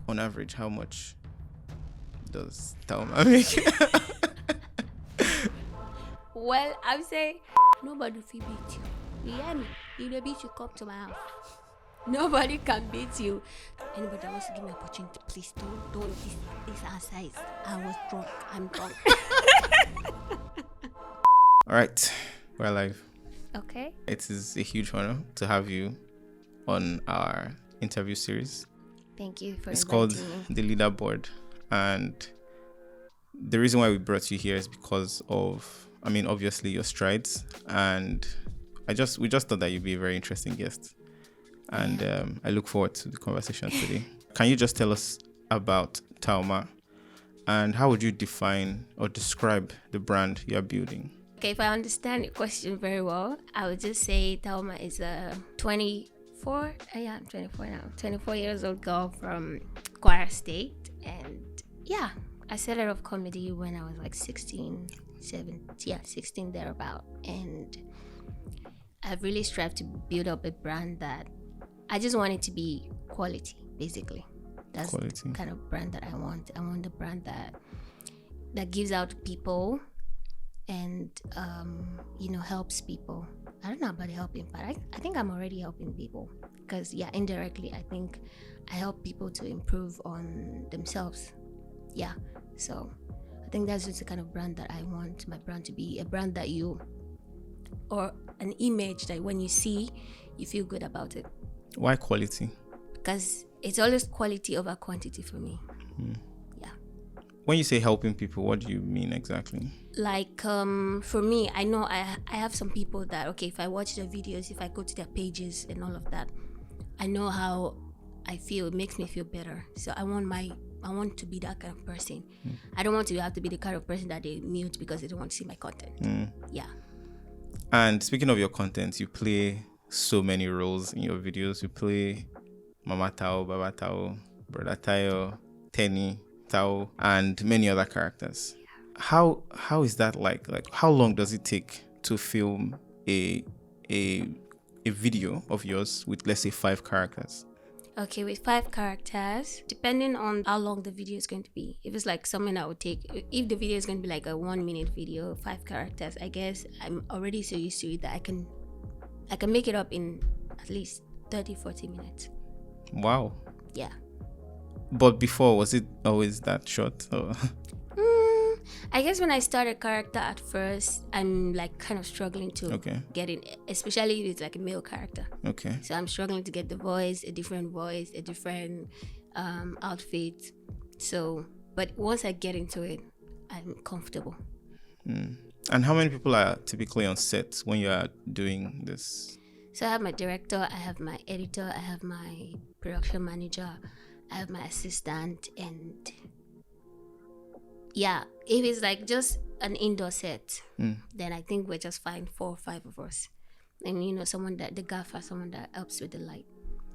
on average, how much does Taoma make? Well, I would say nobody will beat you. You hear me? If they beat you, come to my house. Nobody can beat you. Anybody that wants to give me opportunity, please don't. This answer is I was drunk. I'm drunk. All right, we're live. Okay. It is a huge honor to have you on our interview series. Thank you for It's inviting called me. the Leaderboard, and the reason why we brought you here is because of, obviously your strides, and we just thought that you'd be a very interesting guest, and I look forward to the conversation today. Can you just tell us about Taoma, and how would you define or describe the brand you are building? Okay, if I understand your question very well, I would just say Taoma is a 24 years old girl from Kwara State. And yeah, I started off comedy when I was like 16 thereabout. And I've really strived to build up a brand that I just want it to be quality, basically. That's Quality. the kind of brand that I want. I want the brand that gives out to people and helps people. I don't know about helping, but I think I'm already helping people because indirectly I think I help people to improve on themselves. So I think that's just the kind of brand that I want my brand to be, a brand that or an image that when you see, you feel good about it. Why quality? Because it's always quality over quantity for me. When you say helping people, what do you mean exactly? Like for me, I know I have some people that, okay, if I watch their videos, if I go to their pages and all of that, I know how I feel. It makes me feel better. So I want to be that kind of person. I don't want to have to be the kind of person that they mute because they don't want to see my content. And speaking of your content, you play so many roles in your videos. You play Mama Tao, Baba Tao, Brother Tayo, Tenny, Tao, and many other characters. How is that like? Like, how long does it take to film a video of yours with, let's say, 5 characters? Okay, with 5 characters, depending on how long the video is going to be. If it's like something I would take, if the video is going to be like a 1-minute video, 5 characters, I guess I'm already so used to it that I can make it up in at least 30-40 minutes. Wow. Yeah. But before, was it always that short? Or? I guess when I start a character at first, I'm like kind of struggling to get in, especially if it's like a male character. Okay. So I'm struggling to get the voice, a different outfit. So, but once I get into it, I'm comfortable. And how many people are typically on set when you are doing this? So I have my director, I have my editor, I have my production manager, I have my assistant, and if it's like just an indoor set, then I think we're just fine, 4 or 5 of us. And someone that the gaffer, someone that helps with the light.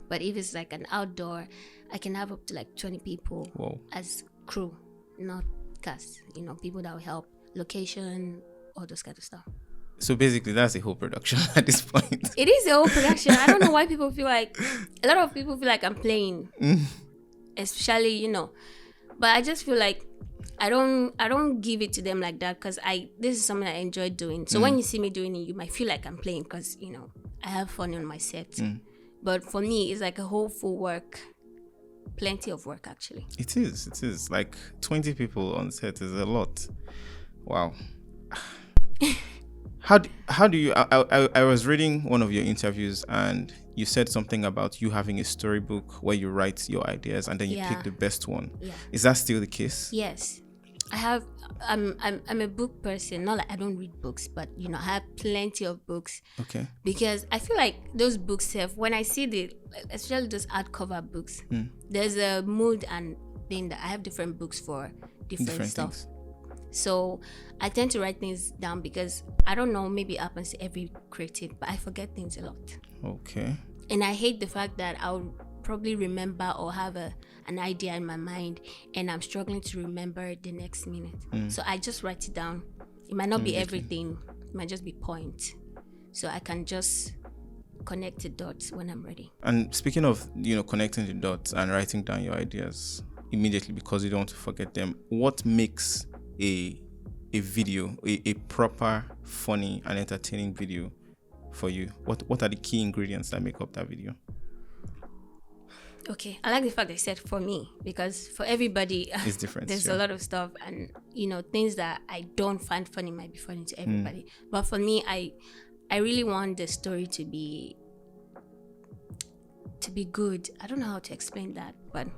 But if it's like an outdoor, I can have up to like 20 people as crew, not cast. People that will help, location, all those kind of stuff. So basically, that's the whole production at this point. It is the whole production. I don't know why people feel like, a lot of people feel like I'm playing, especially, but I just feel like I don't give it to them like that because this is something I enjoy doing. So when you see me doing it, you might feel like I'm playing because, I have fun on my set. But for me, it's like a whole full work, plenty of work actually. It is. Like 20 people on set is a lot. Wow. How do you, I was reading one of your interviews and you said something about you having a storybook where you write your ideas and then you pick the best one. Yeah. Is that still the case? Yes. I'm a book person. Not like I don't read books, but I have plenty of books. Okay. Because I feel like those books when I see especially those hardcover books, there's a mood and thing that I have different books for different stuff. Things. So I tend to write things down because I don't know, maybe it happens to every creative, but I forget things a lot. Okay. And I hate the fact that I'll probably remember or have an idea in my mind and I'm struggling to remember the next minute. So I just write it down. It might not be everything, it might just be points. So I can just connect the dots when I'm ready. And speaking of, connecting the dots and writing down your ideas immediately because you don't want to forget them, what makes a video, a proper, funny and entertaining video for you? What are the key ingredients that make up that video? Okay, I like the fact that you said for me, because for everybody it's different. There's a lot of stuff, and things that I don't find funny might be funny to everybody. But for me, I really want the story to be good. I don't know how to explain that, but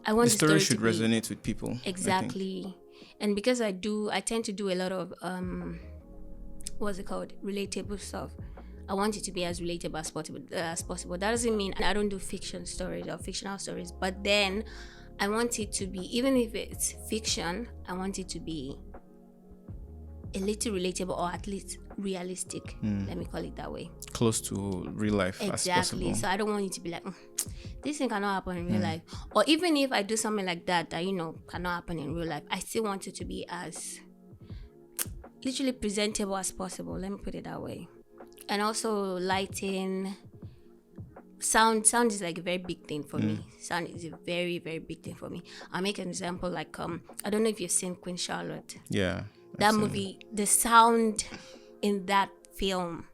I want the story should to resonate with people. Exactly. And because I tend to do a lot of what's it called, relatable stuff. I want it to be as relatable as possible. That doesn't mean I don't do fiction stories or fictional stories, but then I want it to be, even if it's fiction, I want it to be a little relatable, or at least realistic. Let me call it that way. Close to real life as possible. Exactly. So I don't want it to be like, this thing cannot happen in real life. Or even if I do something like that cannot happen in real life, I still want it to be as literally presentable as possible. Let me put it that way. And also lighting, sound is like a very big thing for me. Sound is a very, very big thing for me. I'll make an example, like I don't know if you've seen Queen Charlotte. Yeah. That movie, the sound in that film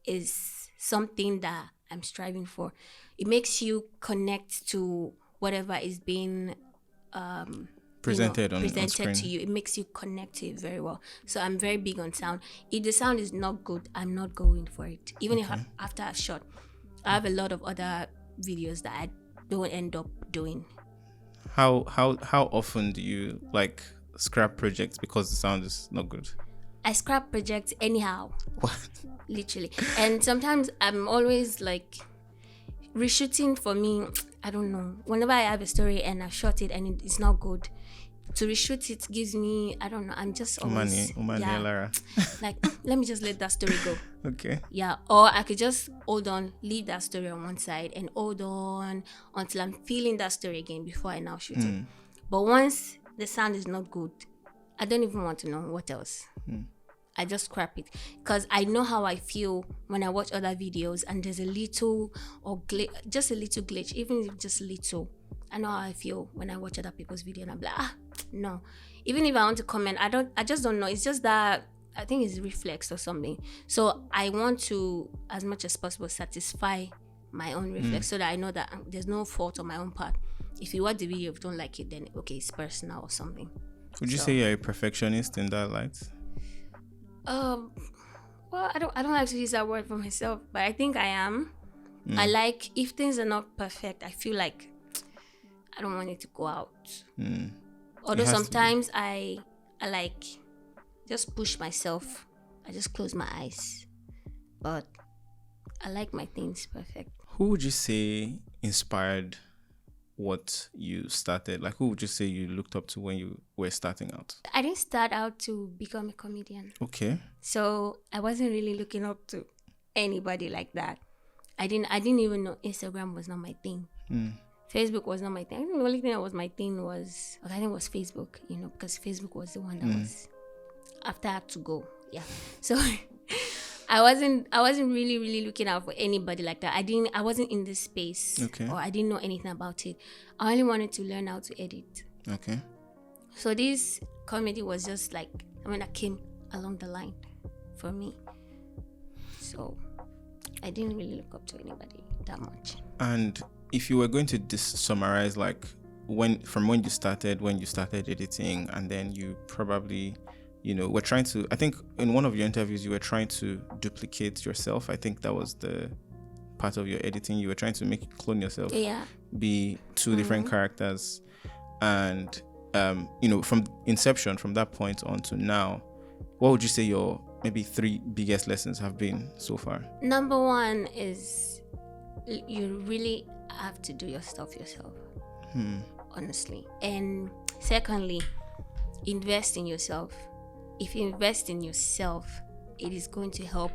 is something that I'm striving for. It makes you connect to whatever is being presented on screen to you. It makes you connect to it very well. So I'm very big on sound. If the sound is not good, I'm not going for it. Even if after a shot, I have a lot of other videos that I don't end up doing. How often do you scrap projects because the sound is not good? I scrap projects anyhow. What? Literally. And sometimes I'm always reshooting for me, I don't know. Whenever I have a story and I shot it and it's not good, to reshoot it gives me, I don't know, I'm just always let me just let that story go. Okay. Yeah. Or I could just hold on, leave that story on one side and hold on until I'm feeling that story again before I now shoot it. But once the sound is not good, I don't even want to know what else. I just scrap it, because I know how I feel when I watch other videos and there's a little or just a little glitch, even if just little. I know how I feel when I watch other people's video and I'm like, no. Even if I want to comment, I just don't know. It's just that I think it's reflex or something. So I want to, as much as possible, satisfy my own reflex so that I know that there's no fault on my own part. If you watch the video, if you don't like it, then okay, it's personal or something. Would you say you're a perfectionist in that light? Well, I don't like to use that word for myself, but I think I am. I like, if things are not perfect, I feel like I don't want it to go out. Although sometimes I just push myself. I just close my eyes. But I like my things perfect. Who would you say inspired what you started? Who would you say you looked up to when you were starting out? I didn't start out to become a comedian. Okay. So I wasn't really looking up to anybody like that. I didn't even know Instagram was not my thing. Facebook was not my thing. I think the only thing that was my thing was, I think it was Facebook, because Facebook was the one that was after I had to go. Yeah. So I wasn't really, really looking out for anybody like that. I wasn't in this space. Okay. Or I didn't know anything about it. I only wanted to learn how to edit. Okay. So this comedy was just that came along the line for me. So I didn't really look up to anybody that much. And if you were going to summarize when you started editing, and then you probably were trying to, I think in one of your interviews you were trying to duplicate yourself. I think that was the part of your editing. You were trying to clone yourself, be two different characters. And from inception, from that point on to now, what would you say your maybe 3 biggest lessons have been so far? Number 1 is you really have to do your stuff yourself, honestly. And secondly, invest in yourself. If you invest in yourself, it is going to help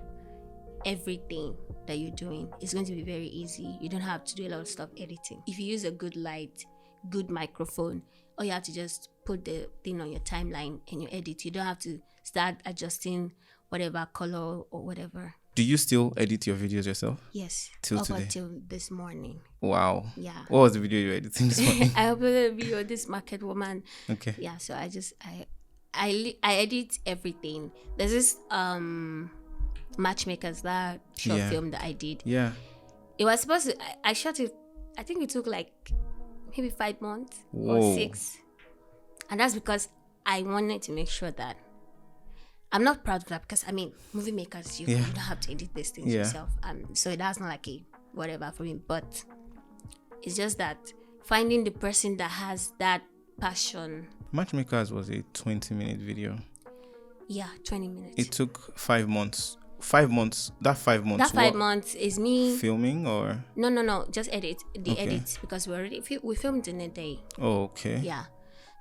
everything that you're doing. It's going to be very easy. You don't have to do a lot of stuff editing. If you use a good light, good microphone, all you have to just put the thing on your timeline and you edit. You don't have to start adjusting whatever color or whatever. Do you still edit your videos yourself? Yes. Till up today? until this morning. Wow. Yeah. What was the video you were editing this morning? I uploaded a video, this market woman. Okay. Yeah, so I edit everything. There's this Matchmakers, that short film that I did. Yeah. It was supposed to, I shot it, I think it took like maybe 5 months or 6. And that's because I wanted to make sure that I'm not proud of that, because I mean, movie makers, you don't have to edit these things yourself. So that's not like a whatever for me, but it's just that finding the person that has that passion. Matchmakers was a 20-minute video. Yeah, 20 minutes. It took 5 months. 5 months. That 5 months. That 5 months is me filming, or no, just edit edits, because we filmed in a day. Oh, okay. Yeah,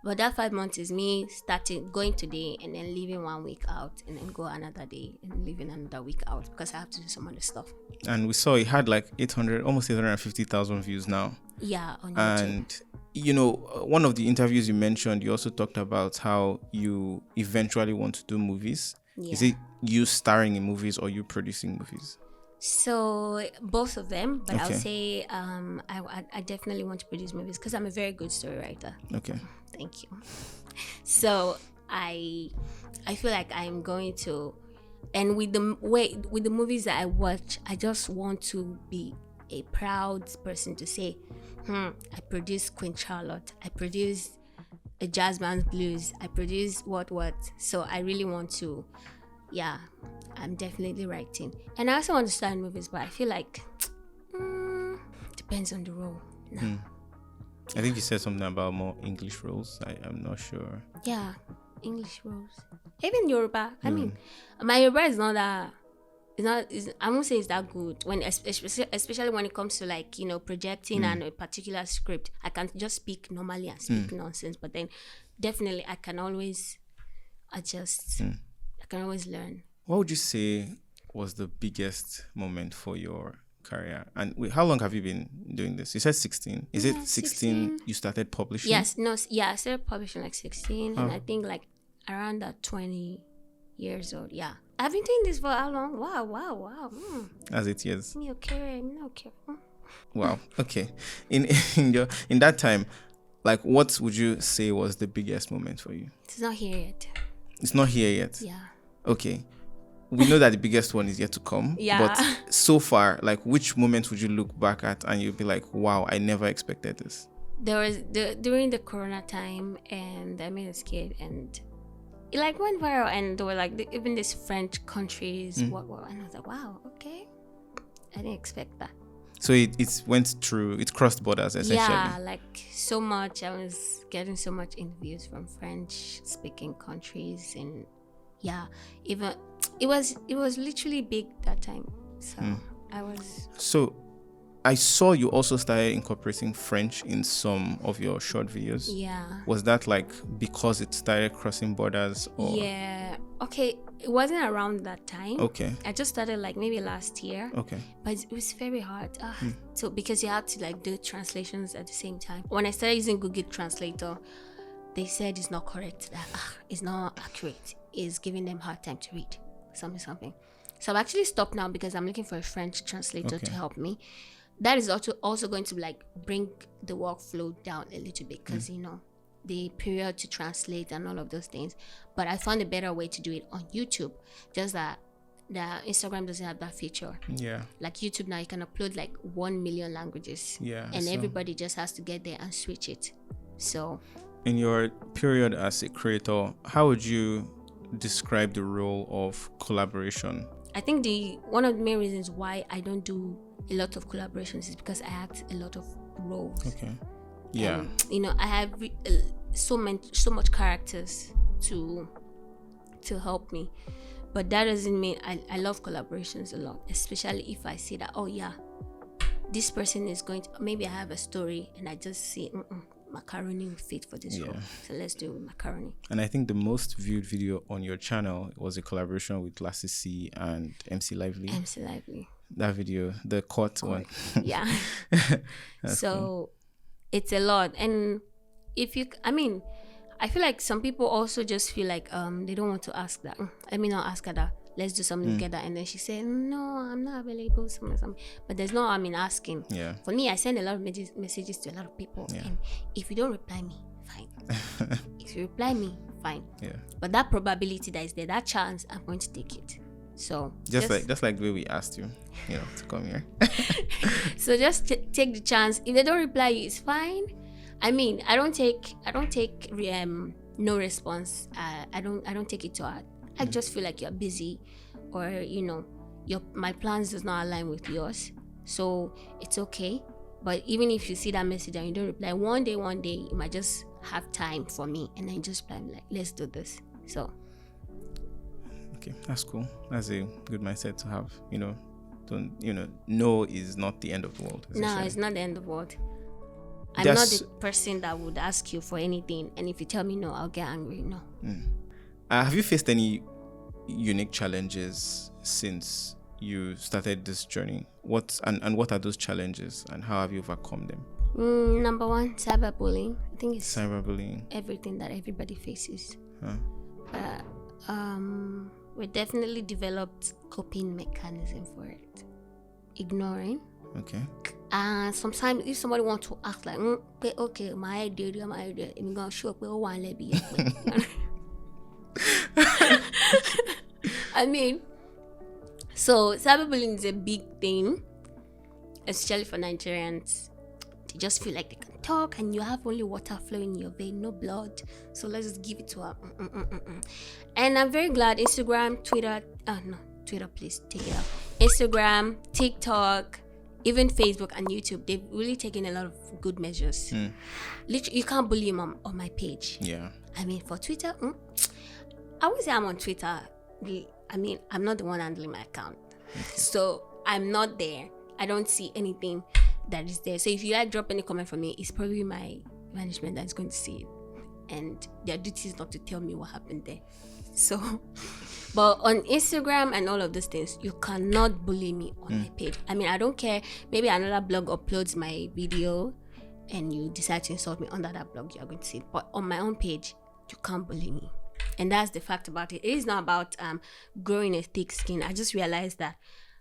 but that 5 months is me starting going today and then leaving 1 week out and then go another day and leaving another week out, because I have to do some other stuff. And we saw it had like 800, almost 850,000 views now. Yeah, on YouTube. And you know, one of the interviews you mentioned, you also talked about how you eventually want to do movies. Yeah. Is it you starring in movies or you producing movies? So both of them, but I'll say I definitely want to produce movies because I'm a very good story writer. Okay. Thank you. So I feel like I'm going to, and with the movies that I watch, I just want to be a proud person to say, I produced Queen Charlotte, I produced a Jazz Band Blues, I produced what. So I really want to, I'm definitely writing. And I also want to start in movies, but I feel like depends on the role. No. I think you said something about more English roles. I'm not sure. Yeah, English roles. Even Yoruba. I mean, my Yoruba is not that. I won't say it's that good. When especially when it comes to like, you know, projecting and a particular script, I can just speak normally and speak nonsense. But then, definitely, I can always adjust. I can always learn. What would you say was the biggest moment for your career? And wait, how long have you been doing this? You said 16. Is it 16 you started publishing? Yes. No. Yeah, I started publishing like 16, and I think like around that 20 years old. Yeah. I've been doing this for how long? Wow. As 8 years. Okay. Wow. Okay. In that time, like, what would you say was the biggest moment for you? It's not here yet. It's not here yet. Yeah. Okay. We know that the biggest one is yet to come. Yeah. But so far, like, which moment would you look back at and you'd be like, wow, I never expected this? There was during the Corona time, and I made a skit, and it like went viral, and there were like even these French countries, and I was like, wow, okay, I didn't expect that. So it went through, it crossed borders essentially. Yeah, like so much. I was getting so much interviews from French speaking countries, and even it was literally big that time. So I was. So I saw you also started incorporating French in some of your short videos. Yeah. Was that like because it started crossing borders? Or? Yeah. Okay. It wasn't around that time. Okay. I just started like maybe last year. Okay. But it was very hard. So because you had to like do translations at the same time. When I started using Google Translator, they said it's not correct. That it's not accurate. It's giving them hard time to read. Something. So I've actually stopped now because I'm looking for a French translator to help me. That is also going to like bring the workflow down a little bit because you know the period to translate and all of those things. But I found a better way to do it on YouTube. Just that the Instagram doesn't have that feature. Yeah. Like YouTube now, you can upload like 1 million languages. Yeah. And everybody just has to get there and switch it. So. In your period as a creator, how would you describe the role of collaboration? I think one of the main reasons why I don't do a lot of collaborations is because I act a lot of roles. Okay. Yeah. You know, I have so much characters to help me, but that doesn't mean I love collaborations a lot, especially if I see that this person is going to, maybe I have a story and I just see macaroni will fit for this role, so let's do macaroni. And I think the most viewed video on your channel was a collaboration with Lassie C and MC Lively. That video, the court one. Yeah. So cool. It's a lot. And I feel like some people also just feel like they don't want to ask that. Let me not ask her that. let's do something together. And then she said, no, I'm not available. Something. But there's no harm in asking. Yeah. For me, I send a lot of messages to a lot of people. Yeah. And if you don't reply me, fine. If you reply me, fine. Yeah. But that probability that is there, that chance, I'm going to take it. So just like the way we asked you, to come here. So just take the chance. If they don't reply you, it's fine. I mean, I don't take no response. I don't take it to heart. I just feel like you're busy, or my plans does not align with yours. So it's okay. But even if you see that message and you don't reply, one day you might just have time for me, and then just plan like, let's do this. So. Okay, that's cool. That's a good mindset to have. No is not the end of the world. No, it's not the end of the world. I'm not the person that would ask you for anything, and if you tell me no, I'll get angry. No. Have you faced any unique challenges since you started this journey? What are those challenges, and how have you overcome them? Number one, cyberbullying. I think it's cyberbullying. Everything that everybody faces. We definitely developed coping mechanism for it. Ignoring. Okay. And sometimes if somebody wants to act like, okay, my idea, I'm gonna show up. I mean, so cyberbullying is a big thing, especially for Nigerians. They just feel like they can talk, and you have only water flowing in your vein, no blood. So let's just give it to her. And I'm very glad Instagram, Twitter, please take it out. Instagram, TikTok, even Facebook and YouTube, they've really taken a lot of good measures. Literally, you can't bully him on my page. Yeah. I mean, for Twitter, I would say I'm on Twitter. I mean, I'm not the one handling my account. Okay. So I'm not there. I don't see anything that is there. So if you drop any comment from me, it's probably my management that's going to see it. And their duty is not to tell me what happened there. So, but on Instagram and all of those things, you cannot bully me on my page. I mean, I don't care. Maybe another blog uploads my video and you decide to insult me under that blog, you're going to see it. But on my own page, you can't bully me. And that's the fact about it. It is not about growing a thick skin. I just realized that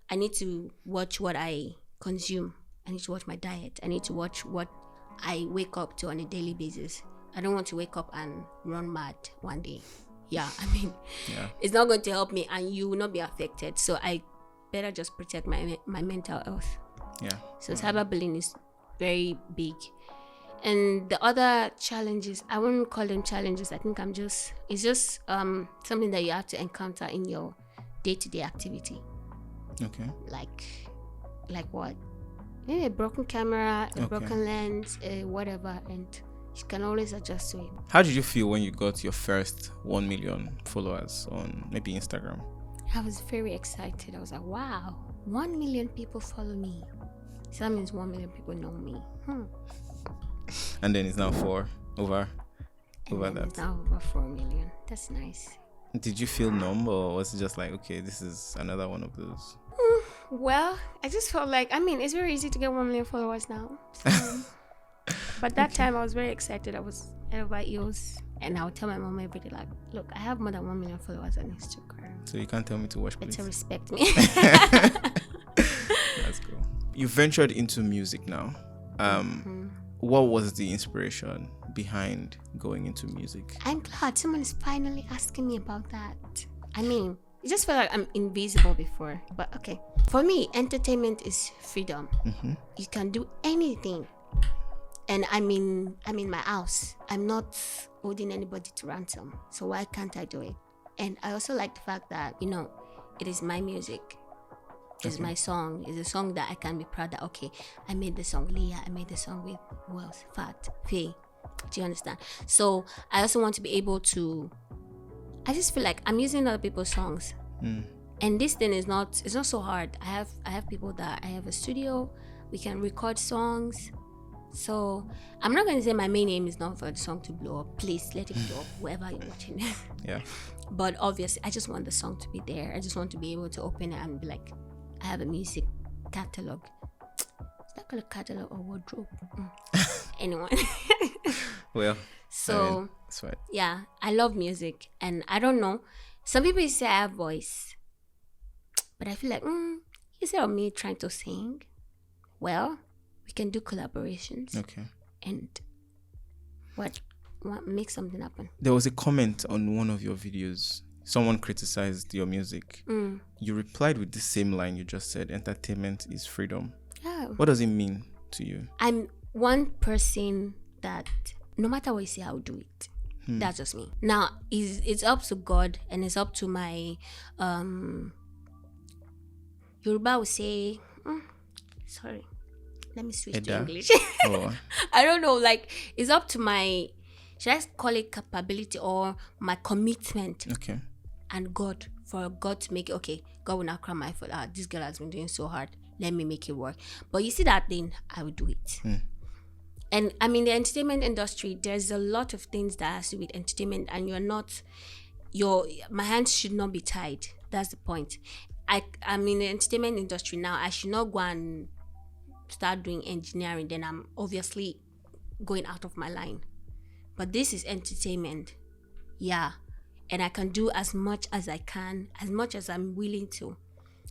I need to watch what I consume. I need to watch my diet. I need to watch what I wake up to on a daily basis. I don't want to wake up and run mad one day. Yeah, I mean, It's not going to help me, and you will not be affected. So I better just protect my mental health. Yeah. So cyberbullying is very big. And the other challenges, I wouldn't call them challenges. I think it's just something that you have to encounter in your day-to-day activity. Okay. Like what? Maybe a broken camera, a broken lens, whatever, and you can always adjust to it. How did you feel when you got your first 1 million followers on maybe Instagram? I was very excited. I was like, wow, 1 million people follow me. So that means 1 million people know me. And then it's now over that. It's now over 4 million. That's nice. Did you feel numb, or was it just like, okay, this is another one of those? Well, I just felt like, I mean, it's very easy to get 1 million followers now. So, but that time I was very excited. I was head over heels, and I would tell my mom every day, like, look, I have more than 1 million followers on Instagram. So you can't tell me to watch, please. Better respect me. That's cool. You ventured into music now. What was the inspiration behind going into music? I'm glad someone is finally asking me about that. I mean, it just felt like I'm invisible before, but okay. For me, entertainment is freedom. You can do anything. And I'm in my house. I'm not holding anybody to ransom. So why can't I do it? And I also like the fact that, it is my music. It's my song. It's a song that I can be proud that, okay, I made the song Leah. I made the song with Wells, Fat, Faye. Do you understand? So I also want to be able to, I just feel like I'm using other people's songs. And this thing it's not so hard. I have people that I have a studio. We can record songs. So I'm not going to say my main aim is not for the song to blow up. Please let it blow up, whoever you're watching. Yeah. But obviously, I just want the song to be there. I just want to be able to open it and be like, I have a music catalog. Is that called a catalog or wardrobe? Anyone. Well, so that's right. Yeah, I love music, and I don't know. Some people say I have voice. But I feel like, instead of me trying to sing, well, we can do collaborations. Okay. And what make something happen. There was a comment on one of your videos. Someone criticized your music. You replied with the same line you just said, entertainment is freedom. Yeah. What does it mean to you? I'm one person that no matter what you say, I'll do it. That's just me. Now, it's up to God, and it's up to my Yoruba will say, sorry, let me switch to English. Oh. I don't know, like, it's up to my, should I call it capability or my commitment? Okay. And God, for God to make it, okay, God will not cry my foot. This girl has been doing so hard. Let me make it work. But you see that thing, I will do it. And I mean, the entertainment industry, there's a lot of things that has to do with entertainment, and my hands should not be tied. That's the point. I'm in the entertainment industry now. I should not go and start doing engineering. Then I'm obviously going out of my line. But this is entertainment. Yeah. And I can do as much as I can, as much as I'm willing to.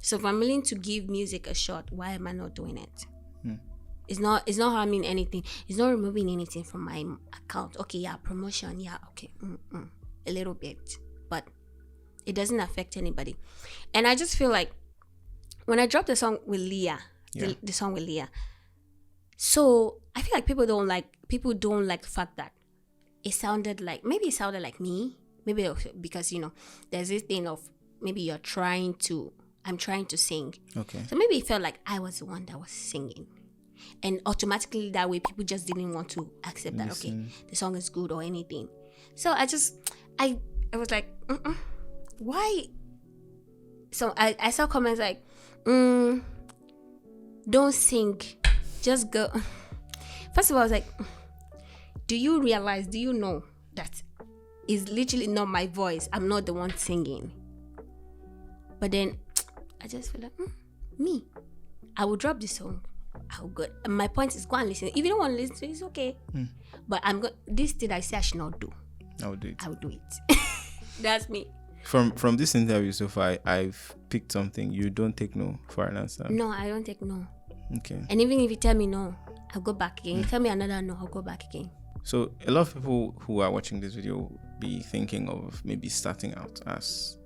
So if I'm willing to give music a shot, why am I not doing it? It's not harming anything. It's not removing anything from my account. Okay, yeah, promotion, yeah, okay, a little bit, but it doesn't affect anybody. And I just feel like when I dropped the song with Leah, the song with Leah, so I feel like people don't like the fact that it sounded like me. Maybe because there's this thing of maybe I'm trying to sing. Okay. So maybe it felt like I was the one that was singing. And automatically that way people just didn't want to accept that, okay, the song is good or anything. So I was like, why? So I saw comments like, don't sing, just go. First of all, I was like, do you know that it's literally not my voice? I'm not the one singing. But then I just feel like, me, I will drop this song. I'll go. My point is, go and listen. If you don't want to listen to it, it's okay. But this thing I say I should not do. I will do it. I will do it. That's me. From this interview so far, I've picked something. You don't take no for an answer. No, I don't take no. Okay. And even if you tell me no, I'll go back again. You tell me another no, I'll go back again. So a lot of people who are watching this video will be thinking of maybe starting out as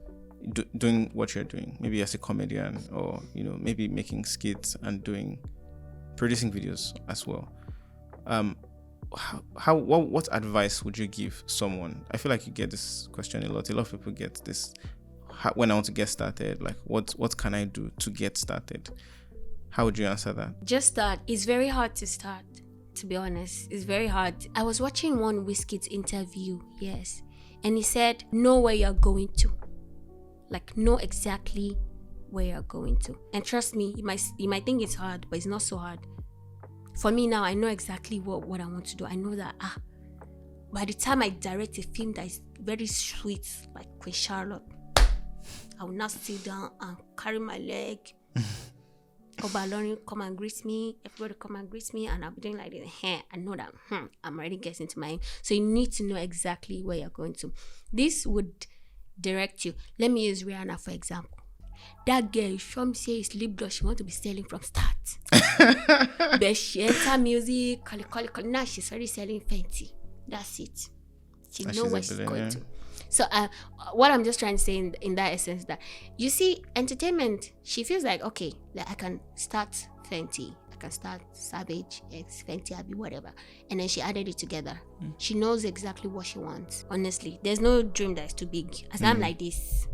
doing what you're doing, maybe as a comedian, or maybe making skits and producing videos as well. What advice would you give someone? I feel like you get this question a lot. A lot of people get this when I want to get started. Like, what can I do to get started? How would you answer that? Just start. It's very hard to start, to be honest. It's very hard. I was watching one Wizkid's interview, yes, and he said, know where you're going to. Like, know exactly where you're going to. And trust me, you might think it's hard, but it's not so hard. For me now, I know exactly what I want to do. I know that by the time I direct a film that is very sweet, like Queen Charlotte, I will not sit down and carry my leg. Obaloni come and greet me, everybody come and greet me, and I'll be doing like this. I know that I'm already getting to my aim. So you need to know exactly where you're going to. This would direct you. Let me use Rihanna for example. That girl, some say is lip gloss, she want to be selling from start. But she enter music, call. Now she's already selling Fenty. That's it. She knows where she's going to. So what I'm just trying to say in that essence, that you see, entertainment, she feels like, okay, like I can start Fenty, I can start Savage X Fenty Abby, whatever, and then she added it together. She knows exactly what she wants. Honestly, there's no dream that is too big. As I'm like this,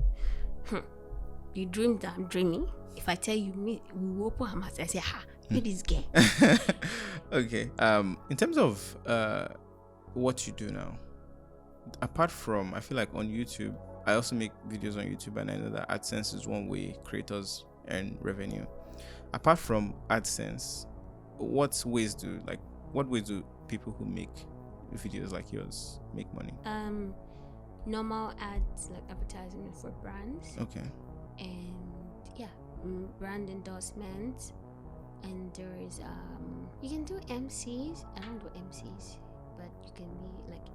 you dream that I'm dreaming. If I tell you, we will open her mouth, I say, you this girl. Okay. In terms of what you do now, apart from, I feel like on YouTube, I also make videos on YouTube, and I know that AdSense is one way creators earn revenue. Apart from AdSense, what ways do people who make videos like yours make money? Normal ads, like advertisement for brands. Okay. And brand endorsements. And there is you can do MCs. I don't do MCs, but you can be like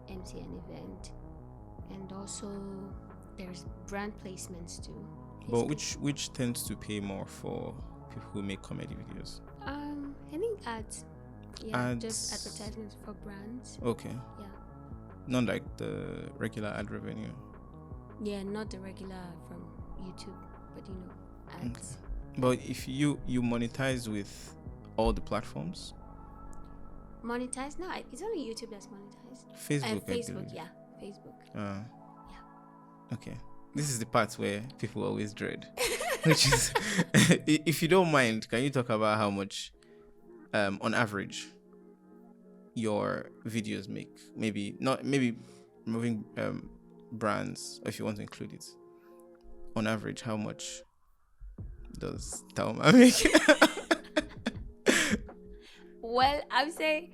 MC an event. And also there's brand placements too. But which tends to pay more for people who make comedy videos? I think ads. Yeah, Ads. just advertisements for brands. Okay. Yeah. Not like the regular ad revenue. Yeah, not the regular from YouTube, but ads. Okay. But if you monetize with all the platforms? Monetize? No, it's only YouTube that's monetized. Facebook. Facebook, yeah. Facebook. Yeah. Okay. This is the part where people always dread. Which is, if you don't mind, can you talk about how much, on average, your videos make? Maybe removing brands, if you want to include it. On average, how much does Taoma make? Well, I would say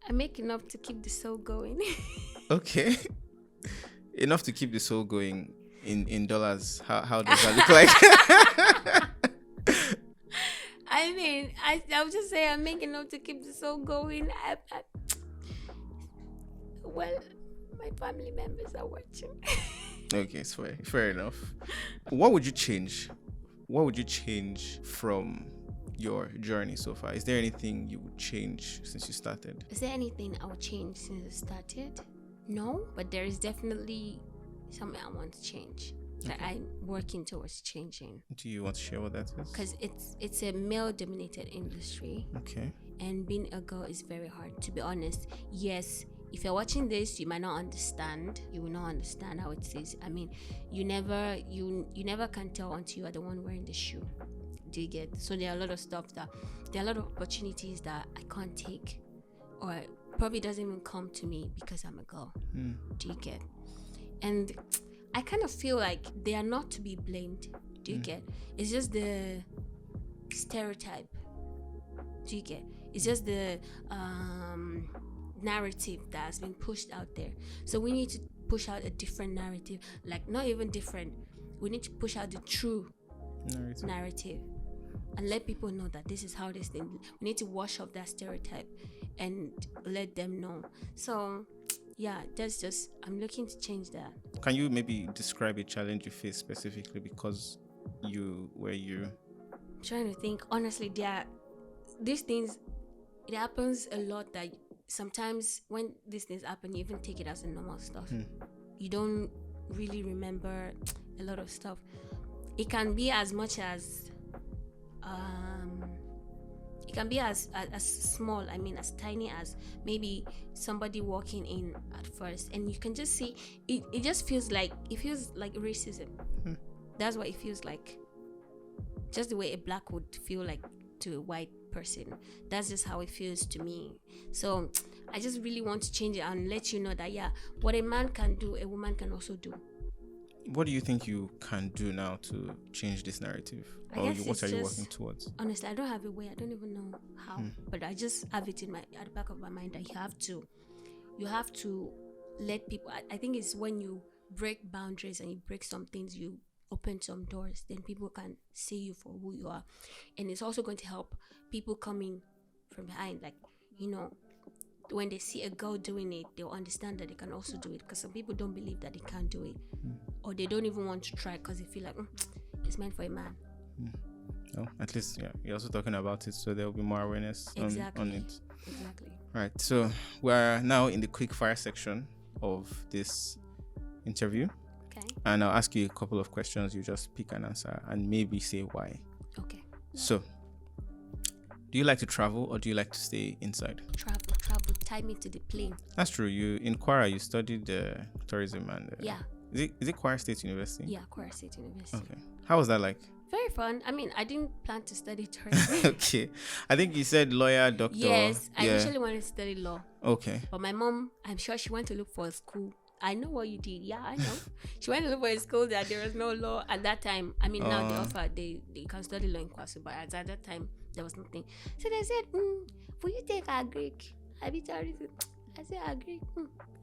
I make enough to keep the soul going. Okay. Enough to keep the soul going in dollars. How does that look like? I mean, I would just say I make enough to keep the soul going. Well, my family members are watching. Okay, it's fair enough. What would you change? What would you change from your journey so far? Is there anything you would change since you started? Is there anything I would change since I started? No, but there is definitely something I want to change that I'm working towards changing. Do you want to share what that is? Because it's a male-dominated industry. Okay. And being a girl is very hard, to be honest. Yes, if you're watching this, you might not understand. You will not understand how it is. I mean, you never can tell until you are the one wearing the shoe. Do you get? So there are a lot of stuff there are a lot of opportunities that I can't take, or probably doesn't even come to me because I'm a girl. Do you get? And I kind of feel like they are not to be blamed. Do you get? It's just the stereotype. Do you get? It's just the narrative that has been pushed out there. So we need to push out a different narrative. Like, not even different. We need to push out the true narrative and let people know that this is how this thing. We need to wash off that stereotype and let them know. So yeah, that's just, I'm looking to change that. Can you maybe describe a challenge you faced specifically because you were you? I'm trying to think. Honestly, these things, it happens a lot that sometimes when these things happen, you even take it as a normal stuff. You don't really remember a lot of stuff. It can be as much as it can be as small, as tiny as maybe somebody walking in at first and you can just see it just feels like racism. That's what it feels like. Just the way a black would feel like to a white person. That's just how it feels to me. So I just really want to change it and let you know that what a man can do, a woman can also do. What do you think you can do now to change this narrative? What are you working towards? Honestly, I don't have a way. I don't even know how. But I just have it at the back of my mind that you have to let people. I think it's when you break boundaries and you break some things, you open some doors, then people can see you for who you are. And it's also going to help people coming from behind. Like, when they see a girl doing it, they'll understand that they can also do it, because some people don't believe that they can't do it, or they don't even want to try because they feel like it's meant for a man. Oh, at least you're also talking about it, so there will be more awareness on it. Exactly. Right, so we're now in the quick fire section of this interview. Okay. And I'll ask you a couple of questions. You just pick an answer and maybe say why. Okay. So, do you like to travel or do you like to stay inside? Travel. Tie me to the plane. That's true. You in Kwara, you studied tourism and Is it Kwara State University? Yeah, Kwara State University. Okay. How was that like? Very fun. I didn't plan to study tourism. Okay. I think you said lawyer, doctor. Yes, I initially wanted to study law. Okay. But my mom, I'm sure she went to look for a school. I know what you did. Yeah, I know. She went to look for a school that there was no law at that time. Now they offer, they can study law in Kwasu, but at that time, there was nothing. So they said, will you take a Greek? I be tourism. I said, a Greek?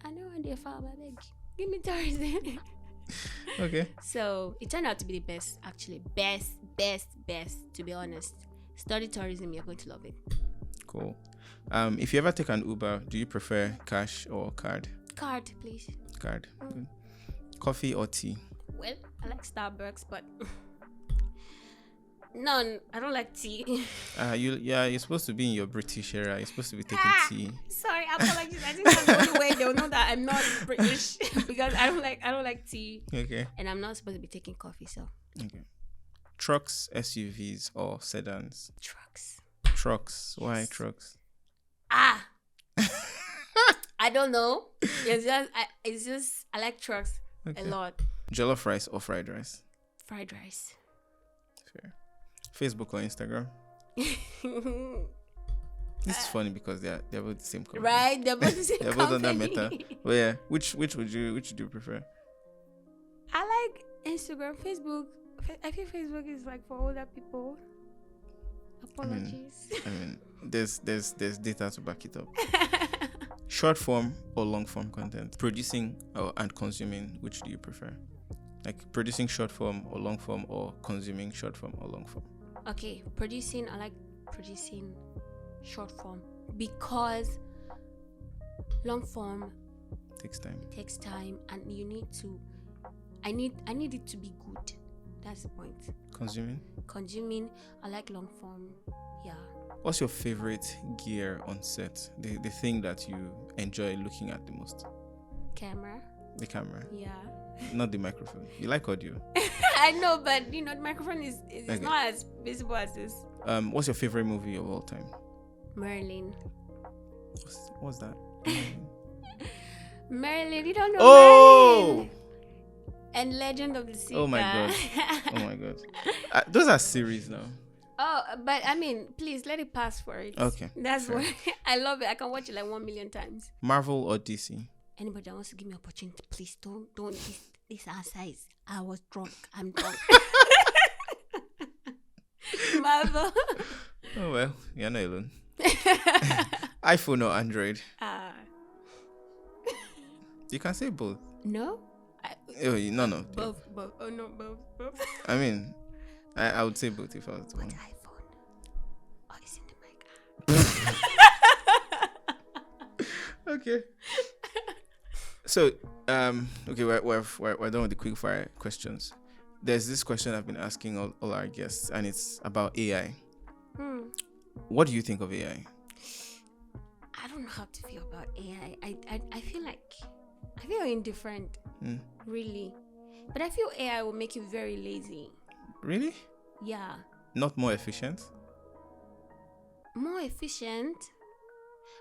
I know when they farm, I beg. Give me tourism. Okay. So it turned out to be the best, actually. Best, to be honest. Study tourism, you're going to love it. Cool. If you ever take an Uber, do you prefer cash or card? Card, please. Card. Coffee or tea? Well, I like Starbucks, but no, I don't like tea. You're supposed to be in your British era. You're supposed to be taking tea. Sorry, apologies. I think that's the only way they'll know that I'm not British because I don't like tea. Okay. And I'm not supposed to be taking coffee, so. Okay. Trucks, SUVs, or sedans? Trucks. Trucks. Yes. Why trucks? I don't know. It's just I like trucks a lot. Jollof rice or fried rice? Fried rice. Fair. Facebook or Instagram? This is funny because they're both the same company. Right, they're both the same they're both on that meta. But yeah, which do you prefer? I like Instagram, Facebook. I think Facebook is like for older people. Apologies. I mean, there's data to back it up. Short form or long form content? Producing and consuming, which do you prefer? Like producing short form or long form, or consuming short form or long form? Okay, I like producing short form because long form takes time, and you need to. I need it to be good. That's the point. Consuming. I like long form. Yeah. What's your favorite gear on set? The thing that you enjoy looking at the most? Camera. The camera. Yeah. Not the microphone. You like audio. I know, but the microphone is not as visible as this. What's your favorite movie of all time? Merlin. What's that? Merlin, you don't know Merlin. And Legend of the Sea. Oh my god. Those are series now. Oh, but I mean, please let it pass for it. Okay. That's why I love it. I can watch it like 1 million times. Marvel or DC? Anybody that wants to give me opportunity, please don't. This answer is I was drunk. I'm drunk. Marvel. Oh well, you're not alone. iPhone or Android? You can say both. No. No. Both. Oh no, both. I mean, I would say both if I was the one. What iPhone? Oh, it's in the mic. Okay. So, okay, we're done with the quick fire questions. There's this question I've been asking all our guests, and it's about AI. What do you think of AI? I don't know how to feel about AI. I feel indifferent, really. But I feel AI will make you very lazy. Really? Yeah. Not more efficient? More efficient?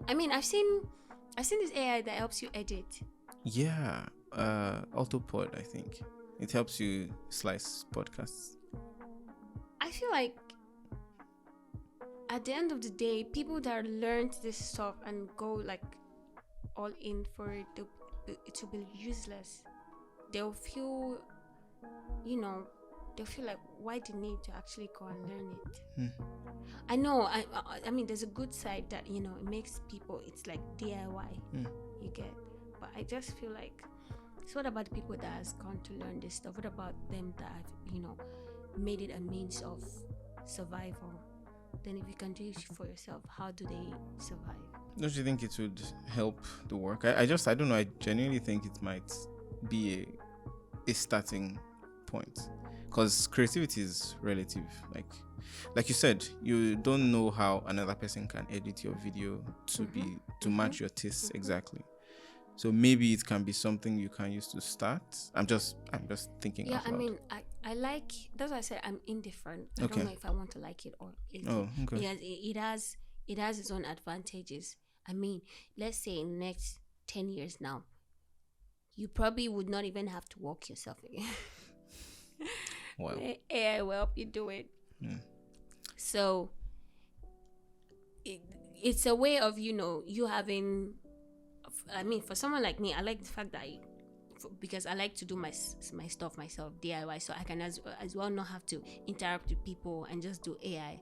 I mean, I've seen this AI that helps you edit. Yeah. Autopod, I think. It helps you slice podcasts. I feel like at the end of the day, people that learned this stuff and go like all in for it, it will be useless. They'll feel, they'll feel like, why the need to actually go and learn it? I know, I mean, there's a good side that, it makes people, it's like DIY, you get. But I just feel like, so what about the people that has gone to learn this stuff? What about them that have, made it a means of survival? Then if you can do it for yourself, how do they survive? Don't you think it would help the work? I don't know. I genuinely think it might be a starting point, because creativity is relative. Like you said, you don't know how another person can edit your video to match your tastes exactly. So maybe it can be something you can use to start. I'm just thinking. Yeah, out loud. I mean, I like. That's why I said I'm indifferent. I don't know if I want to like it or. Okay. It has its own advantages. I mean, let's say in the next 10 years now, you probably would not even have to walk yourself again. Wow. AI will help you do it. So it's a way of you having. I mean, for someone like me, I like the fact that because I like to do my stuff myself, DIY, so I can as well not have to interact with people and just do AI.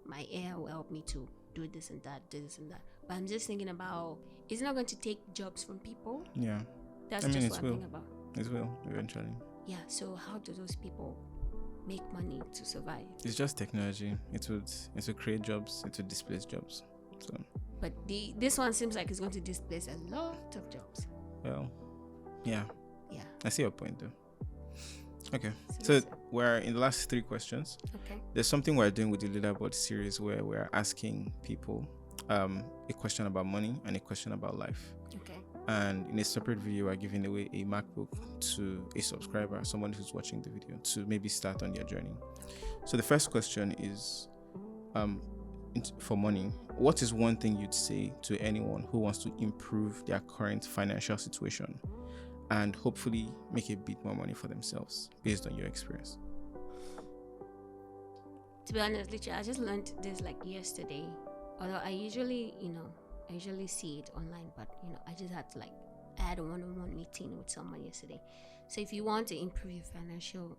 My AI will help me to do this and that. But I'm just thinking about, it's not going to take jobs from people. Yeah. That's what I'm thinking about. It will, eventually. Yeah, so how do those people make money to survive? It's just technology. It would create jobs. It would displace jobs. So. But this one seems like it's going to displace a lot of jobs. Well, yeah. Yeah. I see your point though. Okay, so we're in the last 3 questions. Okay. There's something we're doing with the Leaderboard series where we're asking people a question about money and a question about life. Okay. And in a separate video, we're giving away a MacBook to a subscriber, someone who's watching the video, to maybe start on their journey. So the first question is, for money, what is one thing you'd say to anyone who wants to improve their current financial situation and hopefully make a bit more money for themselves based on your experience? To be honest, literally, I just learned this like yesterday. Although I usually see it online, but I just had to I had a one-on-one meeting with someone yesterday. So if you want to improve your financial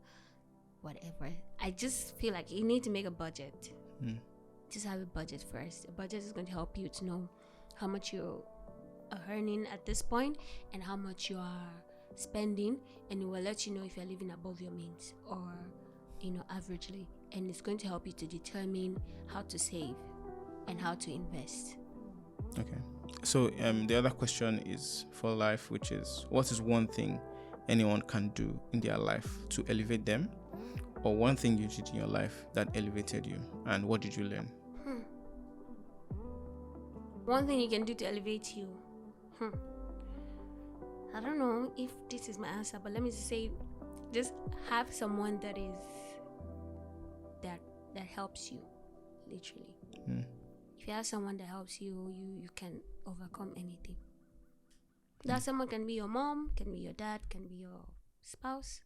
whatever, I just feel like you need to make a budget. Just have a budget first. A budget is going to help you to know how much you are earning at this point and how much you are spending, and it will let you know if you're living above your means or averagely, and it's going to help you to determine how to save and how to invest. Okay, so the other question is for life, which is, what is one thing anyone can do in their life to elevate them, or one thing you did in your life that elevated you, and what did you learn? One thing you can do to elevate you. I don't know if this is my answer, but let me say, just have someone that helps you, literally. If you have someone that helps you, you can overcome anything. That someone can be your mom, can be your dad, can be your spouse,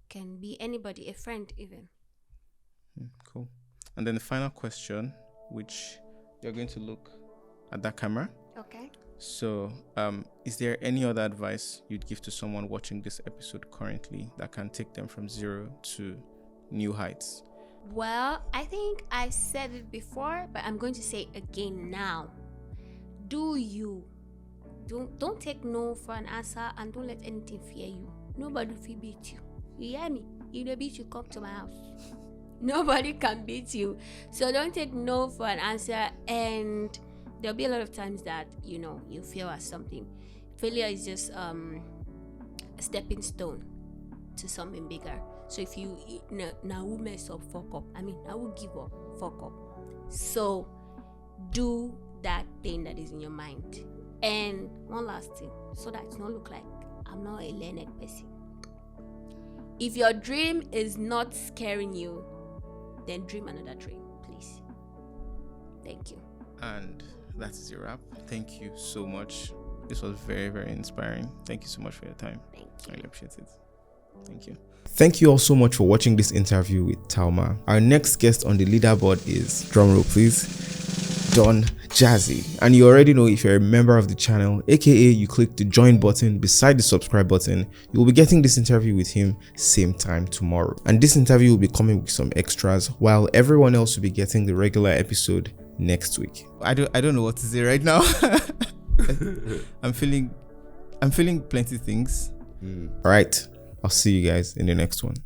can be anybody, a friend even. Cool. And then the final question, which you're going to look at that camera. Okay. So, is there any other advice you'd give to someone watching this episode currently that can take them from 0 to new heights? Well, I think I said it before, but I'm going to say it again now. Do you. Don't take no for an answer, and don't let anything fear you. Nobody will beat you. You hear me? If they beat you, come to my house. Nobody can beat you. So don't take no for an answer, and there'll be a lot of times that you fail at something. Failure is just a stepping stone to something bigger. So if you now will mess up, fuck up. I will give up, fuck up. So do that thing that is in your mind. And one last thing, so that it's not look like I'm not a learned person. If your dream is not scaring you, then dream another dream, please. Thank you. And that is a wrap. Thank you so much. This was very, very inspiring. Thank you so much for your time. Thank you. I really appreciate it. Thank you. Thank you all so much for watching this interview with Taoma. Our next guest on the leaderboard is, drumroll please, Don Jazzy. And you already know, if you're a member of the channel, aka you click the join button beside the subscribe button, you will be getting this interview with him same time tomorrow. And this interview will be coming with some extras, while everyone else will be getting the regular episode next week. I don't know what to say right now. I'm feeling plenty things. All right, I'll see you guys in the next one.